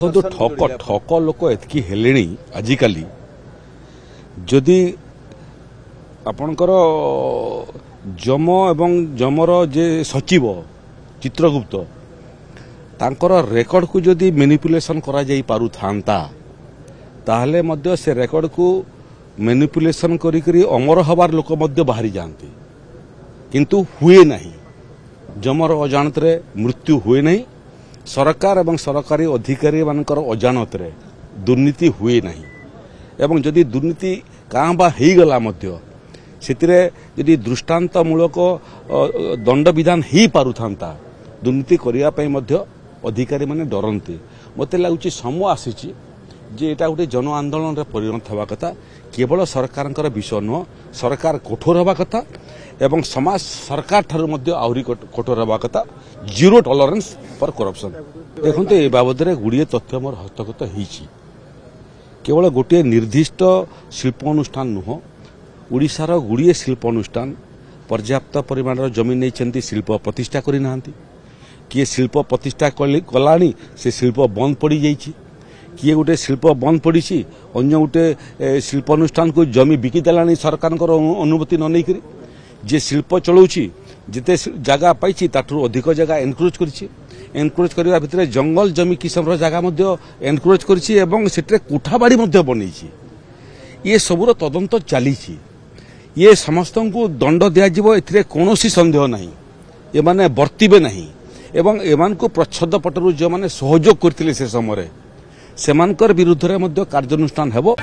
तो ठक ठक लोक एतकी हेलेनी आजिकाली जदि आपणकर जम एवं जमर जे सचिव चित्रगुप्त तांकर रेकर्ड को जदि मैनिपुलेशन करा जाई पारु थांता ताहले मध्य से रेकर्ड को मैनिपुलेशन करी करी अमर हबार लोक मध्य बाहरी जाती किंतु हुए नहीं जमर अजाणत रे मृत्यु हुए नहीं सरकार एवं सरकारी अधिकारी मानकर अजाणत रे दुर्नीति हुए नहीं एवं जदि दुर्नीति काँ बा हो गला मध्य सेतिरे जदि दृष्टांतमूलक दंड विधान हो पारु थांता दुर्नीति करिया पई मध्य अधिकारी माने डरंती मते लागुची समय आसीची जे एटा गोटे जन आंदोलन रे परिणत हवा कथा केवल सरकारंकर विषय नुह सरकार कठोर हवा कथा एवं समाज सरकार ठारू मध्य आहुरी कठोर हवा कथा जीरो टॉलरेंस फॉर करप्शन देखते ए बाबद गुड़िए तथ्य मोर हस्तगत होईची केवल गोटे निर्दिष्ट शिल्प अनुष्ठान नुह ओडिशार गुड़िए शिल्प अनुष्ठान पर्याप्त परिमाण जमीन नहीं शिल्प प्रतिष्ठा करना किए शिल्प प्रतिष्ठा कलानी से शिल्प बंद पड़ जाइए किए गोटे शिल्प बंद पड़ी अन्य गोटे शिल्प अनुष्ठान को जमी बिकिदेला सरकार अनुमति न नहीं जे शिल्प चलाउछि जिते जगह पाई ताठू अधिक जगह एनक्रोच एनक्रोच करने भितर जंगल जमी किसम जगह एनक्रोच कर कोठा बाड़ी बनी ये सबूर तदंत चली ये समस्त को दंड दिज्व ए कौन सन्देह ना ये माने बर्तिबे नहीं एवं एमान को प्रच्छद पटरू जो माने सहयोग करथिले से समय सेमानकर विरुद्ध रे मध्य कार्यानुष्ठान हेबो।